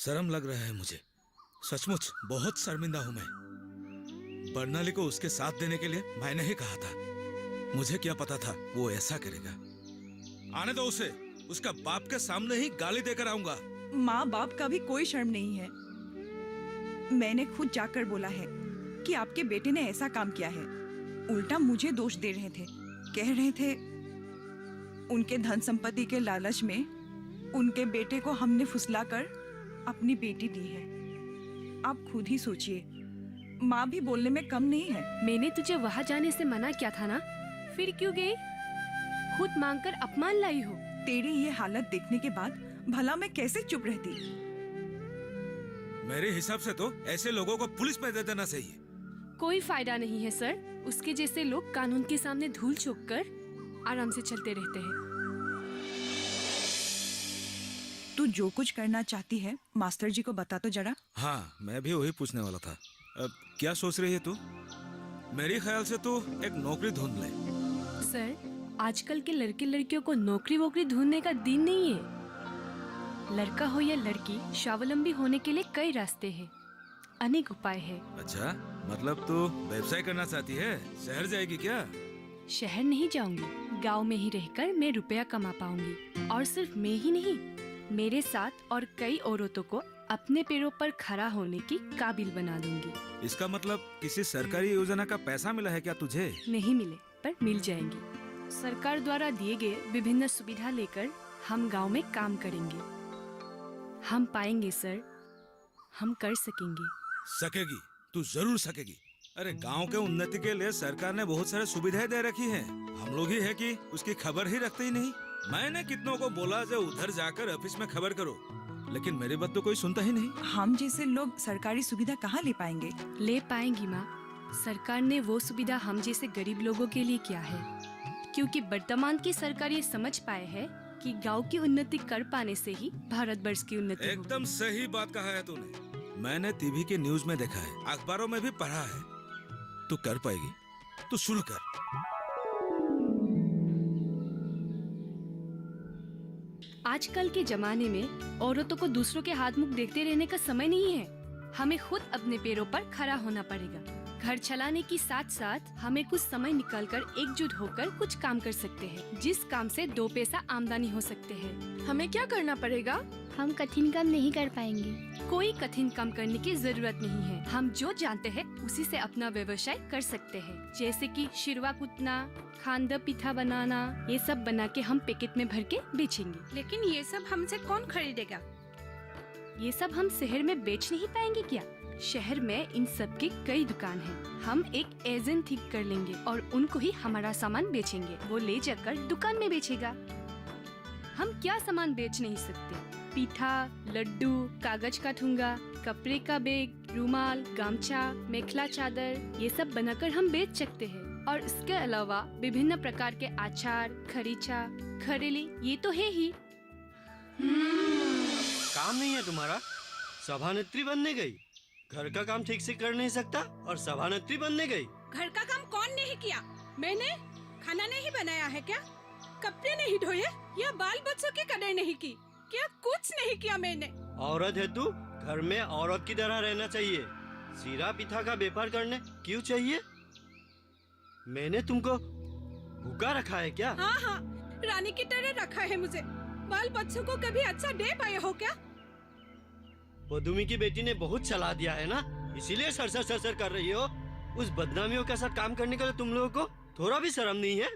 शर्म लग रहा है मुझे, सचमुच बहुत शर्मिंदा हूं मैं। बर्नाली को उसके साथ देने के लिए मैंने ही कहा था। मुझे क्या पता था वो ऐसा करेगा। आने दो उसे, उसका बाप के सामने ही गाली देकर आऊंगा। माँ बाप का भी कोई शर्म नहीं है। मैंने खुद जाकर बोला है कि आपके बेटे ने ऐसा काम किया है। उल्टा मुझे दोष दे रहे थे, कह रहे थे उनके धन संपत्ति के लालच में उनके बेटे को हमने फुसलाकर अपनी बेटी दी है। आप खुद ही सोचिए, माँ भी बोलने में कम नहीं है। मैंने तुझे वहाँ जाने से मना किया था ना, फिर क्यों गई? खुद मांगकर अपमान लाई हो। तेरी ये हालत देखने के बाद भला मैं कैसे चुप रहती। मेरे हिसाब से तो ऐसे लोगों को पुलिस में दे देना चाहिए। कोई फायदा नहीं है सर, उसके जैसे लोग कानून के सामने धूल चौक कर आराम से चलते रहते हैं। तू जो कुछ करना चाहती है मास्टर जी को बता तो जरा। हाँ, मैं भी वही पूछने वाला था। अब क्या सोच रही है तू? मेरे ख्याल से तू एक नौकरी ढूंढ ले। सर, आजकल के लड़के लड़कियों को नौकरी वोकरी ढूंढने का दिन नहीं है। लड़का हो या लड़की, स्वावलंबी होने के लिए कई रास्ते हैं, अनेक उपाय है। अच्छा, मतलब तू व्यवसाय करना चाहती है? शहर जाएगी क्या? शहर नहीं जाऊंगी, गांव में ही रहकर मैं रुपया कमा पाऊंगी। और सिर्फ मैं ही नहीं, मेरे साथ और कई औरतों को अपने पैरों पर खड़ा होने की काबिल बना दूंगी। इसका मतलब किसी सरकारी योजना का पैसा मिला है क्या तुझे? नहीं मिले पर मिल जाएंगे। सरकार द्वारा दिए गए विभिन्न सुविधा लेकर हम गांव में काम करेंगे। हम पाएंगे सर, हम कर सकेंगे। सकेगी, तू जरूर सकेगी। अरे गांव के उन्नति के लिए सरकार ने बहुत सारे सुविधाएं दे रखी हैं। हम लोग ही है कि उसकी खबर ही रखते ही नहीं। मैंने कितनों को बोला जो उधर जाकर ऑफिस में खबर करो, लेकिन मेरी बात तो कोई सुनता ही नहीं। हम जैसे लोग सरकारी सुविधा कहाँ ले पाएंगे? ले पाएंगी माँ। सरकार ने वो सुविधा हम जैसे गरीब लोगों के लिए किया है, क्योंकि वर्तमान की सरकार ये समझ पाए है कि गांव की उन्नति कर पाने से ही भारत वर्ष की उन्नति होगी। एकदम सही बात कहा है तूने। मैंने टीवी के न्यूज में देखा है, अखबारों में भी पढ़ा है। तू कर पाएगी, तू शुरू कर। आजकल के जमाने में औरतों को दूसरों के हाथ मुख देखते रहने का समय नहीं है। हमें खुद अपने पैरों पर खड़ा होना पड़ेगा। घर चलाने की साथ साथ हमें कुछ समय निकालकर एकजुट होकर कुछ काम कर सकते हैं, जिस काम से 2 पैसा आमदनी हो सकते हैं। हमें क्या करना पड़ेगा? हम कठिन काम नहीं कर पाएंगे। कोई कठिन काम करने की जरूरत नहीं है। हम जो जानते हैं उसी से अपना व्यवसाय कर सकते हैं, जैसे कि शिरवा कुतना, खांदा पिठा बनाना। ये सब बना के हम पैकेट में भर के बेचेंगे। लेकिन ये सब हमसे कौन खरीदेगा? ये सब हम शहर में बेच नहीं पाएंगे क्या? शहर में इन सब की कई दुकान हैं। हम एक एजेंट ठीक कर लेंगे और उनको ही हमारा सामान बेचेंगे। वो ले जाकर दुकान में बेचेगा। हम क्या सामान बेच नहीं सकते? पीठा, लड्डू, कागज का ठुंगा, कपड़े का बैग, रुमाल, गमछा, मेखला चादर, ये सब बनाकर हम बेच सकते हैं। और इसके अलावा विभिन्न प्रकार के अचार, खरीचा, खरेली, ये तो है ही। काम नहीं है तुम्हारा? सभानेत्री बनने गई, घर का काम ठीक से कर नहीं सकता और सभानेत्री बनने गई। घर का काम कौन नहीं किया? मैंने खाना नहीं बनाया है क्या? कपड़े नहीं धोए या बाल बच्चों की कदर नहीं की क्या? कुछ नहीं किया मैंने। औरत है तू, घर में औरत की तरह रहना चाहिए। सीरा पिठा का व्यापार करने क्यों चाहिए? मैंने तुमको भूखा रखा है क्या? हाँ हाँ, रानी की तरह रखा है मुझे। बाल बच्चों को कभी अच्छा दे पाए हो क्या? पदुमी की बेटी ने बहुत चला दिया है ना, इसीलिए सरसर सरसर कर रही हो। उस बदनामियों के साथ काम करने के लिए तुम लोगों को थोड़ा भी शर्म नहीं है?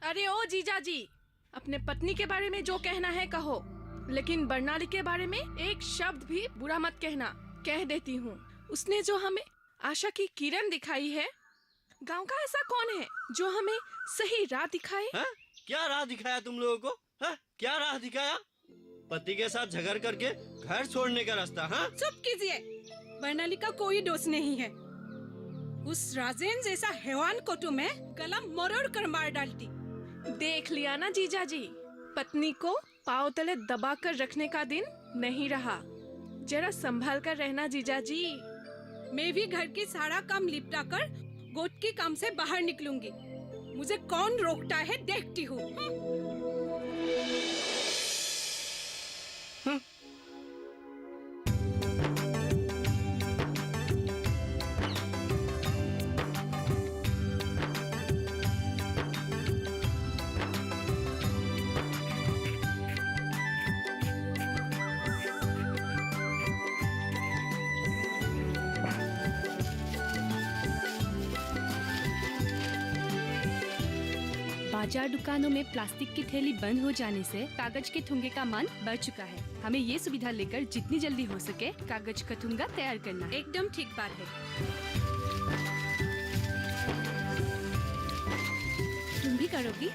अरे ओ जीजा जी, अपने पत्नी के बारे में जो कहना है कहो, लेकिन बर्नाली के बारे में एक शब्द भी बुरा मत कहना। कह देती हूँ, उसने जो हमें आशा की किरण दिखाई है, गांव का ऐसा कौन है जो हमें सही राह दिखाए? हा? क्या राह दिखाया तुम लोगों को? हा? क्या राह दिखाया? पति के साथ झगड़ करके घर छोड़ने का रास्ता? हाँ, चुप कीजिए। बर्नाली का कोई दोष नहीं है। उस राजेन जैसा हैवान को तो मैं गला मरोड़ कर मार डालती। देख लिया ना जीजा जी, पत्नी को पाँव तले दबा कर रखने का दिन नहीं रहा। जरा संभाल कर रहना जीजा जी। मैं भी घर की सारा काम निपटा कर गोद के काम से बाहर निकलूंगी। मुझे कौन रोकता है देखती हूँ। बाजार दुकानों में प्लास्टिक की थैली बंद हो जाने से कागज के ठुंगे का मान बढ़ चुका है। हमें ये सुविधा लेकर जितनी जल्दी हो सके कागज का ठुंगा तैयार करना है। एकदम ठीक बात है। तुम भी करोगी?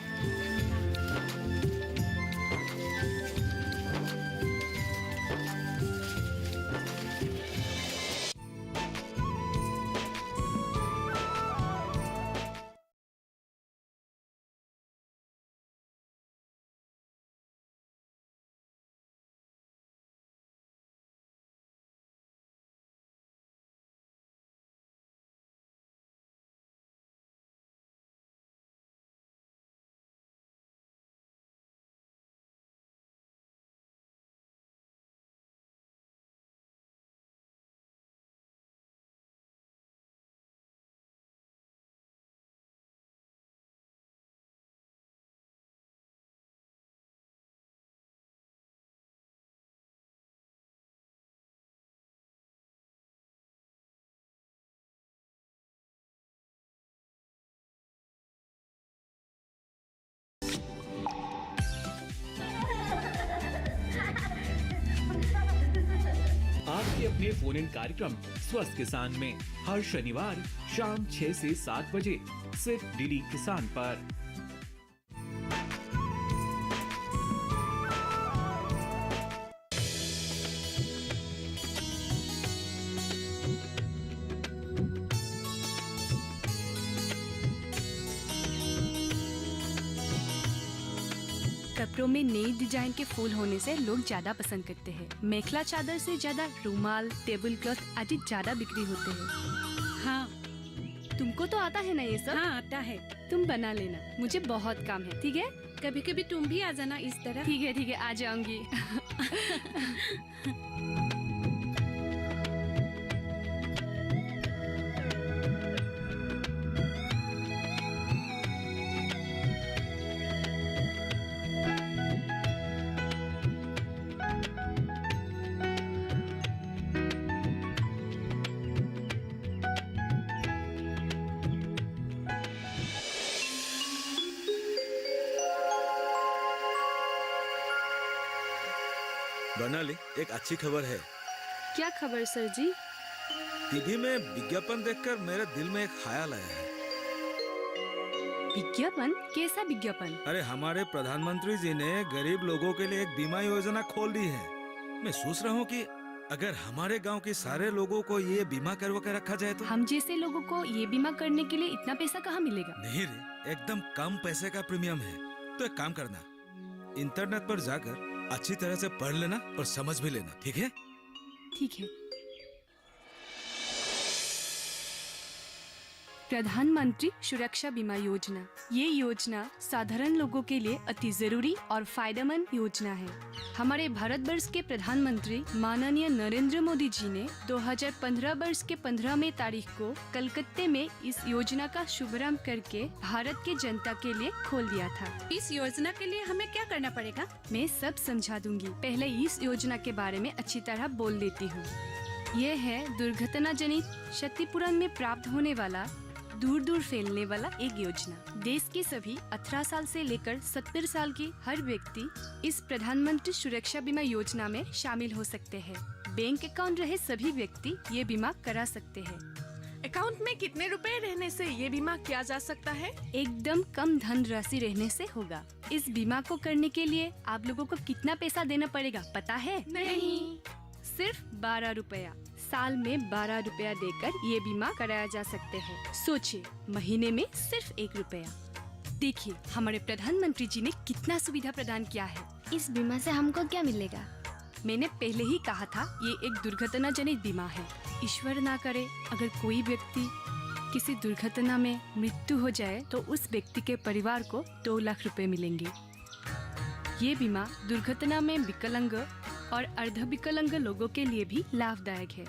आपके अपने फोन इन कार्यक्रम स्वस्थ किसान में हर शनिवार शाम 6 से 7 बजे सिर्फ डीडी किसान पर। कपड़ों में नई डिजाइन के फूल होने से लोग ज्यादा पसंद करते हैं। मेखला चादर से ज्यादा रुमाल, टेबल क्लॉथ आदि ज्यादा बिक्री होते हैं। हाँ तुमको तो आता है ना ये सब? हाँ आता है। तुम बना लेना, मुझे बहुत काम है। ठीक है? कभी कभी तुम भी आ जाना इस तरह। ठीक है, ठीक है, आ जाऊंगी। बर्नाली, एक अच्छी खबर है। क्या खबर सर जी? टीवी में विज्ञापन देखकर मेरे दिल में एक ख्याल आया है। विज्ञापन? कैसा विज्ञापन? अरे हमारे प्रधानमंत्री जी ने गरीब लोगों के लिए एक बीमा योजना खोल दी है। मैं सोच रहा हूँ कि अगर हमारे गांव के सारे लोगों को ये बीमा करवा के रखा जाए तो। हम जैसे लोगों को ये बीमा करने के लिए इतना पैसा कहाँ मिलेगा? नहीं रे, एकदम कम पैसे का प्रीमियम है। तो एक काम करना, इंटरनेट पर जाकर अच्छी तरह से पढ़ लेना और समझ भी लेना, ठीक है? ठीक है। प्रधानमंत्री सुरक्षा बीमा योजना, ये योजना साधारण लोगों के लिए अति जरूरी और फायदेमंद योजना है। हमारे भारत वर्ष के प्रधानमंत्री माननीय नरेंद्र मोदी जी ने 2015 वर्ष के 15 मई तारीख को कलकत्ते में इस योजना का शुभारंभ करके भारत के जनता के लिए खोल दिया था। इस योजना के लिए हमें क्या करना पड़ेगा? मैं सब समझा दूंगी। पहले इस योजना के बारे में अच्छी तरह बोल देती हूँ। यह है दुर्घटना जनित क्षतिपूरण में प्राप्त होने वाला दूर दूर फैलने वाला एक योजना। देश के सभी 18 साल से लेकर 70 साल की हर व्यक्ति इस प्रधानमंत्री सुरक्षा बीमा योजना में शामिल हो सकते हैं। बैंक अकाउंट रहे सभी व्यक्ति ये बीमा करा सकते हैं। अकाउंट में कितने रुपए रहने से ये बीमा किया जा सकता है? एकदम कम धन राशि रहने से होगा। इस बीमा को करने के लिए आप लोगों को कितना पैसा देना पड़ेगा पता है? नहीं। सिर्फ 12 रुपया। साल में 12 रुपया देकर ये बीमा कराया जा सकते हैं। सोचिए, महीने में सिर्फ 1 रुपया। देखिए हमारे प्रधानमंत्री जी ने कितना सुविधा प्रदान किया है। इस बीमा से हमको क्या मिलेगा? मैंने पहले ही कहा था, ये एक दुर्घटना जनित बीमा है। ईश्वर ना करे अगर कोई व्यक्ति किसी दुर्घटना में मृत्यु हो जाए तो उस व्यक्ति के परिवार को 2 लाख रुपए मिलेंगे। ये बीमा दुर्घटना में विकलांग और अर्ध विकलांग लोगों के लिए भी लाभदायक है।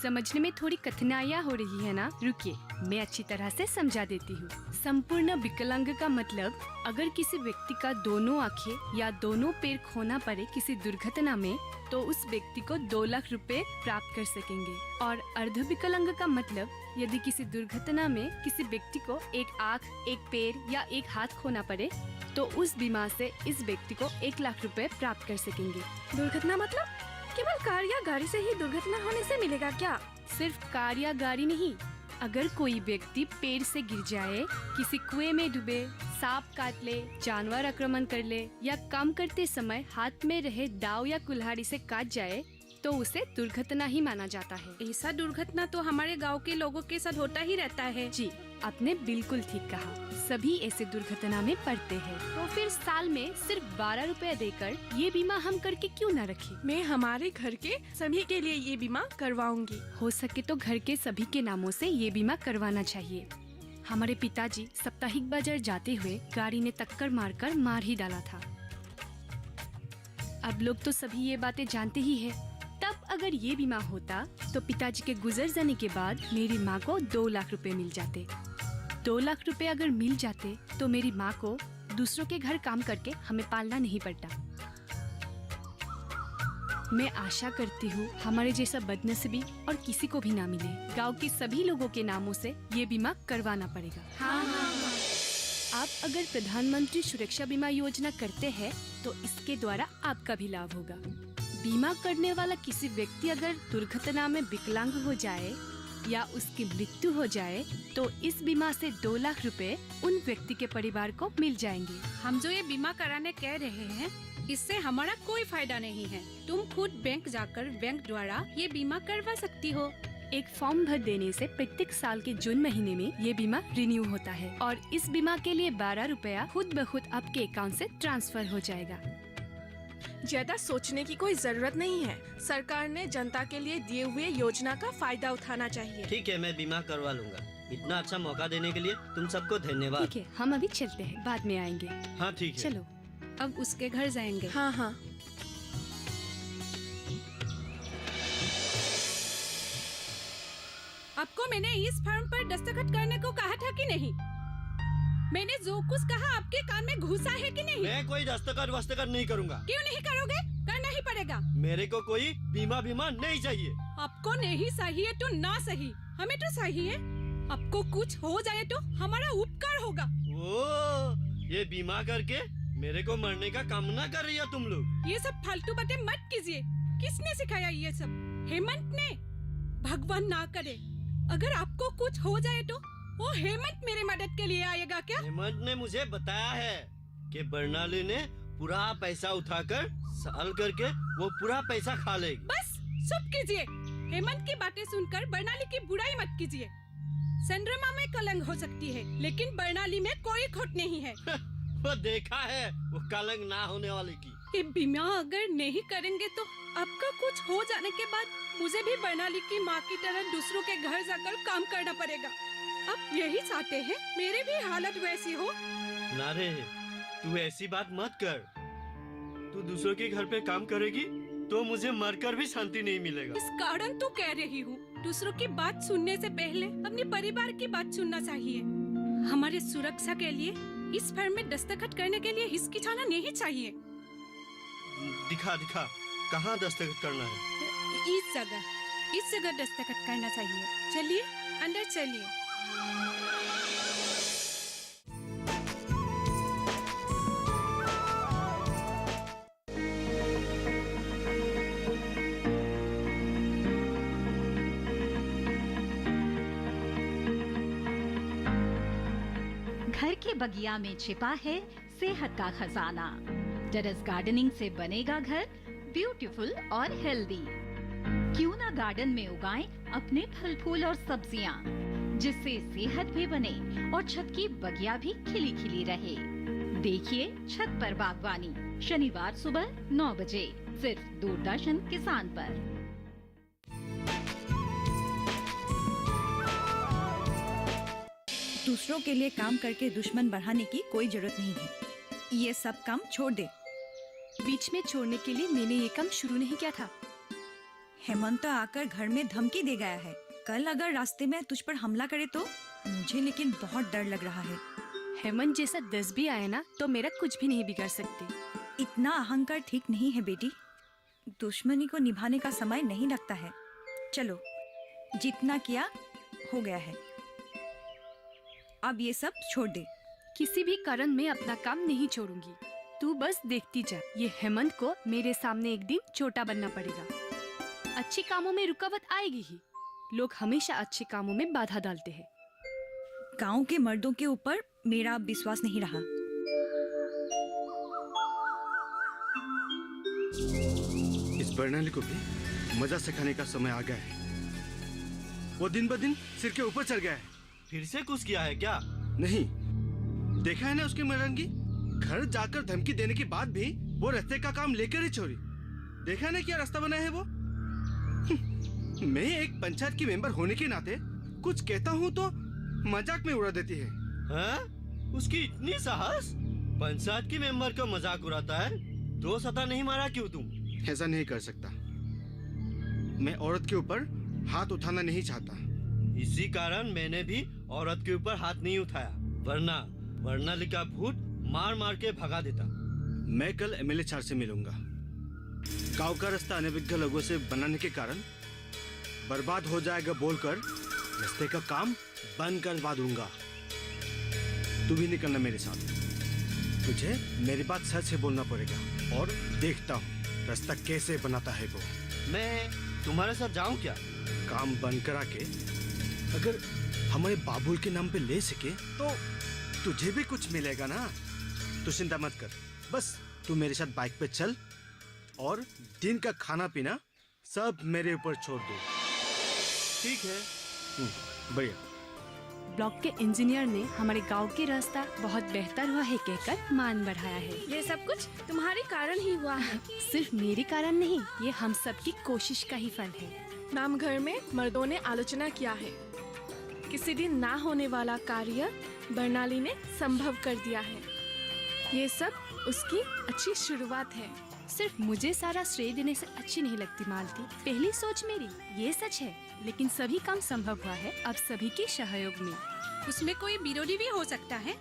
समझने में थोड़ी कठिनाइयाँ हो रही है ना? रुकिए, मैं अच्छी तरह से समझा देती हूँ। संपूर्ण विकलांग का मतलब अगर किसी व्यक्ति का दोनों आँखें या दोनों पैर खोना पड़े किसी दुर्घटना में, तो उस व्यक्ति को 2 लाख रुपए प्राप्त कर सकेंगे। और अर्ध विकलांग का मतलब यदि किसी दुर्घटना में किसी व्यक्ति को एक आँख, एक पैर या एक हाथ खोना पड़े, तो उस बीमा से इस व्यक्ति को 1 लाख रुपए प्राप्त कर सकेंगे। दुर्घटना मतलब केवल कार या गाड़ी से ही दुर्घटना होने से मिलेगा क्या? सिर्फ कार या गाड़ी नहीं, अगर कोई व्यक्ति पेड़ से गिर जाए, किसी कुएं में डूबे, सांप काट ले, जानवर आक्रमण कर ले या काम करते समय हाथ में रहे दाव या कुल्हाड़ी से काट जाए, तो उसे दुर्घटना ही माना जाता है। ऐसा दुर्घटना तो हमारे गांव के लोगों के साथ होता ही रहता है। जी, आपने बिल्कुल ठीक कहा। सभी ऐसे दुर्घटना में पड़ते हैं। तो फिर साल में सिर्फ 12 रुपए देकर ये बीमा हम करके क्यों न रखें? मैं हमारे घर के सभी के लिए ये बीमा करवाऊंगी। हो सके तो घर के सभी के नामों से ये बीमा करवाना चाहिए। हमारे पिताजी साप्ताहिक बाजार जाते हुए गाड़ी ने टक्कर मारकर मार ही डाला था। अब लोग तो सभी ये बातें जानते ही है। तब अगर ये बीमा होता तो पिताजी के गुजर जाने के बाद मेरी माँ को 2 लाख रुपए मिल जाते। 2 लाख रुपए अगर मिल जाते तो मेरी माँ को दूसरों के घर काम करके हमें पालना नहीं पड़ता। मैं आशा करती हूँ हमारे जैसा बदनसीबी और किसी को भी ना मिले। गांव के सभी लोगों के नामों से ये बीमा करवाना पड़ेगा। हाँ। आप अगर प्रधानमंत्री सुरक्षा बीमा योजना करते हैं तो इसके द्वारा आपका भी लाभ होगा। बीमा करने वाला किसी व्यक्ति अगर दुर्घटना में विकलांग हो जाए या उसकी मृत्यु हो जाए तो इस बीमा से 2 लाख रुपए उन व्यक्ति के परिवार को मिल जाएंगे। हम जो ये बीमा कराने कह रहे हैं, इससे हमारा कोई फायदा नहीं है। तुम खुद बैंक जाकर बैंक द्वारा ये बीमा करवा सकती हो। एक फॉर्म भर देने से प्रत्येक साल के जून महीने में ये बीमा रिन्यू होता है और इस बीमा के लिए 12 रुपया खुद ब खुद आपके अकाउंट से ट्रांसफर हो जाएगा। ज्यादा सोचने की कोई जरूरत नहीं है। सरकार ने जनता के लिए दिए हुए योजना का फायदा उठाना चाहिए। ठीक है, मैं बीमा करवा लूंगा। इतना अच्छा मौका देने के लिए तुम सबको धन्यवाद। ठीक है, हम अभी चलते हैं, बाद में आएंगे। हाँ ठीक है। चलो। अब उसके घर जाएंगे। हाँ हाँ। आपको मैंने इस फॉर्म पर दस्तखत करने को कहा था कि नहीं? मैंने जो कुछ कहा आपके कान में घुसा है कि नहीं? मैं कोई दस्तखत वस्तखत नहीं करूँगा। क्यों नहीं करोगे? करना ही पड़ेगा। मेरे को कोई बीमा नहीं चाहिए। आपको नहीं चाहिए तो ना सही, हमें तो चाहिए। आपको कुछ हो जाए तो हमारा उपकार होगा। ओ, ये बीमा करके मेरे को मरने का कामना कर रही हो तुम लोग। ये सब फालतू बातें मत कीजिए। किसने सिखाया ये सब? हेमंत ने। भगवान ना करे अगर आपको कुछ हो जाए तो वो हेमंत मेरी मदद के लिए आएगा क्या? हेमंत ने मुझे बताया है कि बर्नाली ने पूरा पैसा उठाकर साल करके वो पूरा पैसा खा लेगी। बस चुप कीजिए। हेमंत की बातें सुनकर बर्नाली की बुराई मत कीजिए। चंद्रमा में कलंक हो सकती है लेकिन बर्नाली में कोई खोट नहीं है। वो देखा है वो कलंक ना होने वाले की। ये बीमा अगर नहीं करेंगे तो आपका कुछ हो जाने के बाद मुझे भी बर्नाली की माँ की तरह दूसरों के घर जाकर काम करना पड़ेगा। आप यही चाहते हैं मेरी भी हालत वैसी हो? ना रे, तू ऐसी बात मत कर। तू दूसरों के घर पे काम करेगी तो मुझे मरकर भी शांति नहीं मिलेगा। इस कारण तो कह रही हूँ, दूसरों की बात सुनने से पहले अपने परिवार की बात सुनना चाहिए। हमारे सुरक्षा के लिए इस फॉर्म में दस्तखत करने के लिए हिचकिचाना नहीं चाहिए। दिखा दिखा, कहाँ दस्तखत करना है? इस जगह दस्तखत करना चाहिए। चलिए अंदर चलिए। घर के बगिया में छिपा है सेहत का खजाना। टेरेस गार्डनिंग से बनेगा घर ब्यूटीफुल और हेल्दी। क्यों ना गार्डन में उगाएं अपने फल फूल और सब्जियां, जिससे सेहत भी बने और छत की बगिया भी खिली खिली रहे। देखिए छत पर बागवानी, शनिवार सुबह 9 बजे सिर्फ दूरदर्शन किसान पर। दूसरों के लिए काम करके दुश्मन बढ़ाने की कोई जरूरत नहीं है। ये सब काम छोड़ दे। बीच में छोड़ने के लिए मैंने ये काम शुरू नहीं किया था। हेमंत आकर घर में धमकी दे गया है। कल अगर रास्ते में तुझ पर हमला करे तो मुझे लेकिन बहुत डर लग रहा है। हेमंत जैसा 10 भी आए ना तो मेरा कुछ भी नहीं बिगाड़ सकते। इतना अहंकार ठीक नहीं है बेटी। दुश्मनी को निभाने का समय नहीं लगता है। चलो, जितना किया हो गया है, अब ये सब छोड़ दे। किसी भी कारण मैं अपना काम नहीं छोड़ूंगी। तू बस देखती जा, ये हेमंत को मेरे सामने एक दिन छोटा बनना पड़ेगा। अच्छे कामों में रुकावट आएगी ही। लोग हमेशा अच्छे कामों में बाधा डालते हैं। गांव के मर्दों के ऊपर मेरा अब विश्वास नहीं रहा। इस बर्नाली को भी मजा सिखाने का समय आ गया है। वो दिन ब दिन सिर के ऊपर चढ़ गया है। फिर से कुछ किया है क्या? नहीं, देखा है ना उसकी मरंगी। घर जाकर धमकी देने के बाद भी वो रास्ते का काम लेकर ही छोड़ी। देखा है ना क्या रास्ता बना है वो। मैं एक पंचायत की मेंबर होने के नाते कुछ कहता हूँ तो मजाक में उड़ा देती है। हाँ? उसकी इतनी साहस? पंचायत की मेंबर का मजाक उड़ाता है। 2 सता नहीं मारा क्यों तुम? ऐसा नहीं कर सकता। मैं औरत के ऊपर हाथ उठाना नहीं चाहता। इसी कारण मैंने भी औरत के ऊपर हाथ नहीं उठाया, वरना बर्नाली का भूत मार मार के भगा देता। मैं कल एमएलए चार से मिलूंगा। गांव का रास्ता अनभिज्ञ लोगों से बनाने के कारण बर्बाद हो जाएगा बोलकर रास्ते का काम बंद करवा दूंगा। तू भी निकलना मेरे साथ। तुझे मेरी बात सच से बोलना पड़ेगा और देखता हूँ रास्ता कैसे बनाता है वो। मैं तुम्हारे साथ जाऊं क्या? काम बंद करा के अगर हमारे बाबुल के नाम पे ले सके तो तुझे भी कुछ मिलेगा ना। तू चिंता मत कर, बस तू मेरे साथ बाइक पे चल और दिन का खाना पीना सब मेरे ऊपर छोड़ दो। ठीक है? बढ़िया। ब्लॉक के इंजीनियर ने हमारे गांव के रास्ता बहुत बेहतर हुआ है कहकर मान बढ़ाया है। ये सब कुछ तुम्हारे कारण ही हुआ है। सिर्फ मेरे कारण नहीं, ये हम सब की कोशिश का ही फल है। नामघर में मर्दों ने आलोचना किया है। किसी दिन ना होने वाला कार्य बर्नाली ने संभव कर दिया है। ये सब उसकी अच्छी शुरुआत है। सिर्फ मुझे सारा श्रेय देने से अच्छी नहीं लगती मालती। पहली सोच मेरी, ये सच है, लेकिन सभी काम संभव हुआ है अब सभी के सहयोग में। उसमें कोई विरोधी भी हो सकता है।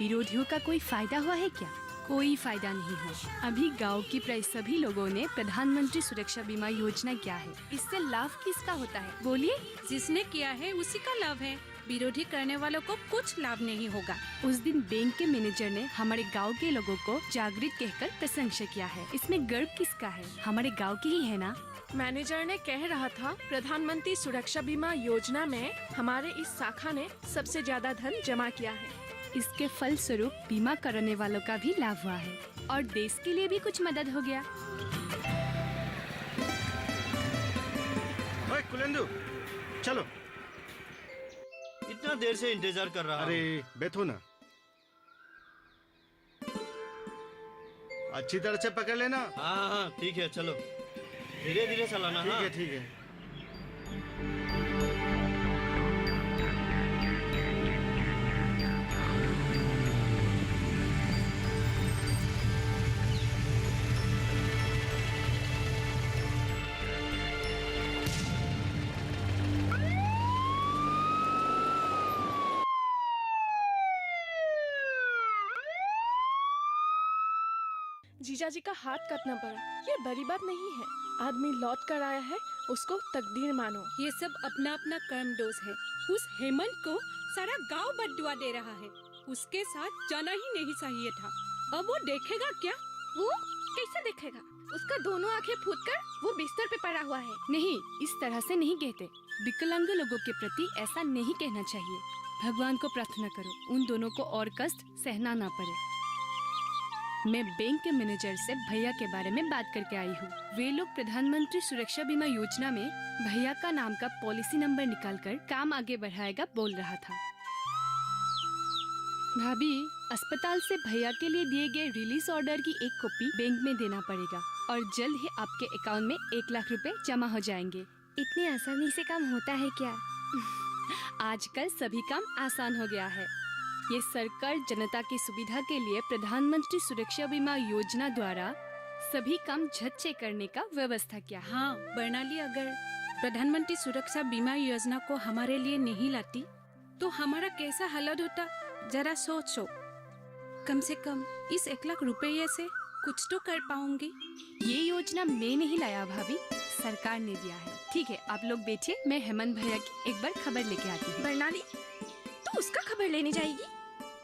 विरोधियों का कोई फायदा हुआ है क्या? कोई फायदा नहीं हुआ। अभी गांव की प्राय सभी लोगों ने प्रधानमंत्री सुरक्षा बीमा योजना किया है। इससे लाभ किसका होता है बोलिए? जिसने किया है उसी का लाभ है। विरोधी करने वालों को कुछ लाभ नहीं होगा। उस दिन बैंक के मैनेजर ने हमारे गांव के लोगों को जागृत कहकर प्रशंसा किया है। इसमें गर्व किसका है? हमारे गांव की ही है ना। मैनेजर ने कह रहा था प्रधानमंत्री सुरक्षा बीमा योजना में हमारे इस शाखा ने सबसे ज्यादा धन जमा किया है। इसके फल स्वरूप बीमा कराने वालों का भी लाभ हुआ है और देश के लिए भी कुछ मदद हो गया। ओए कुलेंदु, चलो। इतना देर से इंतजार कर रहा। अरे बैठो ना। अच्छी तरह से पकड़ लेना। हाँ हाँ ठीक है, चलो धीरे धीरे चलाना। ठीक है ठीक है। जीजाजी का हाथ काटना पड़ा, ये बड़ी बात नहीं है। आदमी लौट कर आया है, उसको तकदीर मानो। ये सब अपना अपना कर्म दोष है। उस हेमंत को सारा गांव बद्दुआ दे रहा है। उसके साथ जाना ही नहीं चाहिए था। अब वो देखेगा क्या? वो कैसे देखेगा? उसका दोनों आंखें फूटकर वो बिस्तर पे पड़ा हुआ है। नहीं, इस तरह से नहीं कहते। विकलांग लोगों के प्रति ऐसा नहीं कहना चाहिए। भगवान को प्रार्थना करो उन दोनों को और कष्ट सहना ना पड़े। मैं बैंक के मैनेजर से भैया के बारे में बात करके आई हूँ। वे लोग प्रधानमंत्री सुरक्षा बीमा योजना में भैया का नाम का पॉलिसी नंबर निकालकर काम आगे बढ़ाएगा बोल रहा था। भाभी, अस्पताल से भैया के लिए दिए गए रिलीज ऑर्डर की एक कॉपी बैंक में देना पड़ेगा और जल्द ही आपके अकाउंट में 1 लाख रुपए जमा हो जाएंगे। इतनी आसानी से काम होता है क्या? आजकल सभी काम आसान हो गया है। ये सरकार जनता की सुविधा के लिए प्रधानमंत्री सुरक्षा बीमा योजना द्वारा सभी काम झट से करने का व्यवस्था किया है। हाँ बर्नाली, अगर प्रधानमंत्री सुरक्षा बीमा योजना को हमारे लिए नहीं लाती तो हमारा कैसा हालत होता, जरा सोचो। कम से कम इस 1 लाख रुपये से कुछ तो कर पाऊंगी। ये योजना मैं नहीं लाया भाभी, सरकार ने दिया है। ठीक है, आप लोग बैठिए, मैं हेमंत भैया की एक बार खबर लेके आती हूँ। बर्नाली, तू उसका खबर लेने जाएगी?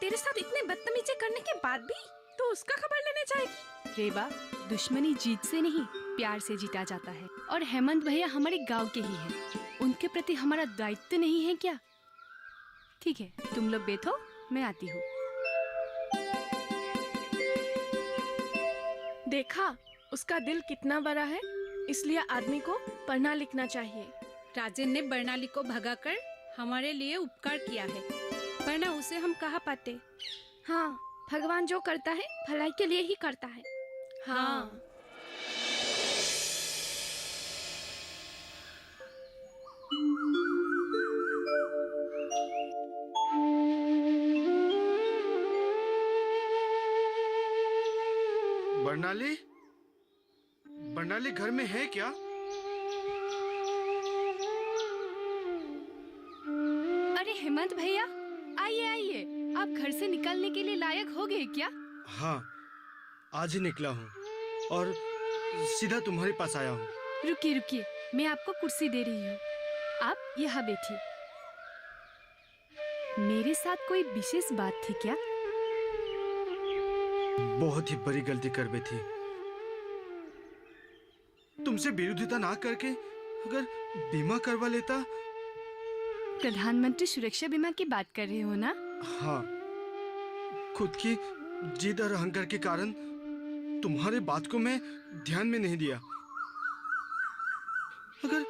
तेरे साथ इतने बदतमीजी करने के बाद भी तू उसका खबर लेने जाएगी? रेबा, दुश्मनी जीत से नहीं प्यार से जीता जाता है। और हेमंत भैया हमारे गांव के ही हैं, उनके प्रति हमारा दायित्व नहीं है क्या? ठीक है, तुम लोग बैठो, मैं आती हूँ। देखा, उसका दिल कितना बड़ा है, इसलिए आदमी को पढ़ना लिखना चाहिए। राजेन ने बर्नाली को भगाकर हमारे लिए उपकार किया है, वरना उसे हम कहाँ पाते। हाँ, भगवान जो करता है भलाई के लिए ही करता है। हाँ। बर्नाली, बर्नाली घर में है क्या? अरे हेमंत भैया, आइए आइए, आप घर से निकलने के लिए लायक हो गए क्या? हाँ, आज ही निकला हूँ और सीधा तुम्हारे पास आया हूँ। रुकिए रुकिए, मैं आपको कुर्सी दे रही हूँ, आप यहाँ बैठिए। मेरे साथ कोई विशेष बात थी क्या? बहुत ही बड़ी गलती कर बैठी। तुमसे विरोधिता ना करके अगर बीमा करवा लेता। प्रधानमंत्री सुरक्षा बीमा की बात कर रहे हो ना? हाँ, खुद की जिद और अहंकार के कारण तुम्हारे बात को मैं ध्यान में नहीं दिया। अगर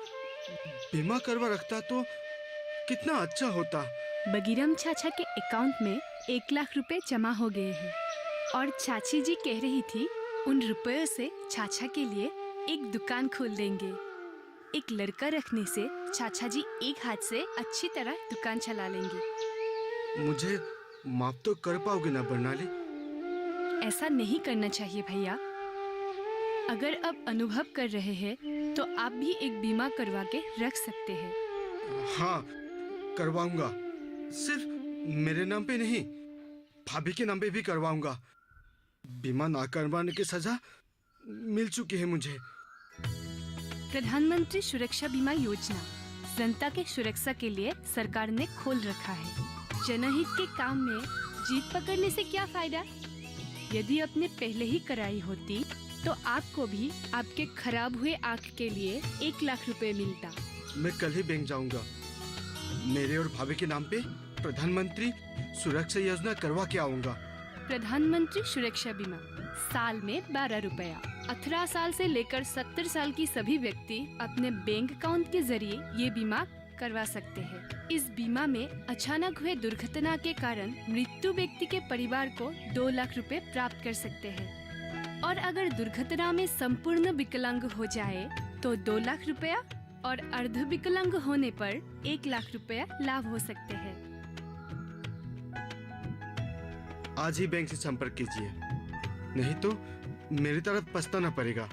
बीमा करवा रखता तो कितना अच्छा होता। बगीरम चाचा के अकाउंट में 1 लाख रुपए जमा हो गए हैं और चाची जी कह रही थी उन रुपयों से चाचा के लिए एक दुकान खोल देंगे। एक लड़का रखने से चाचा जी एक हाथ से अच्छी तरह दुकान चला लेंगे। मुझे माफ तो कर पाओगे ना बर्नाली? ऐसा नहीं करना चाहिए भैया। अगर आप अनुभव कर रहे हैं तो आप भी एक बीमा करवा के रख सकते हैं। हाँ, करवाऊंगा। सिर्फ मेरे नाम पे नहीं, भाभी के नाम पे भी करवाऊंगा। बीमा ना करवाने की सजा मिल चुकी है मुझे। प्रधानमंत्री सुरक्षा बीमा योजना जनता के सुरक्षा के लिए सरकार ने खोल रखा है। जनहित के काम में जीत पकड़ने से क्या फायदा? यदि आपने पहले ही कराई होती तो आपको भी आपके खराब हुए आँख के लिए 1 लाख रुपए मिलता। मैं कल ही बैंक जाऊंगा। मेरे और भाभी के नाम पे प्रधानमंत्री सुरक्षा योजना करवा के आऊंगा। प्रधानमंत्री सुरक्षा बीमा साल में 12 रुपया। 18 साल से लेकर 70 साल की सभी व्यक्ति अपने बैंक अकाउंट के जरिए ये बीमा करवा सकते हैं। इस बीमा में अचानक हुए दुर्घटना के कारण मृत्यु व्यक्ति के परिवार को 2 लाख रुपए प्राप्त कर सकते हैं और अगर दुर्घटना में संपूर्ण विकलांग हो जाए तो 2 लाख रुपया और अर्ध विकलांग होने पर 1 लाख रुपया लाभ हो सकते हैं। आज ही बैंक से संपर्क कीजिए, नहीं तो मेरी तरफ पछताना पड़ेगा।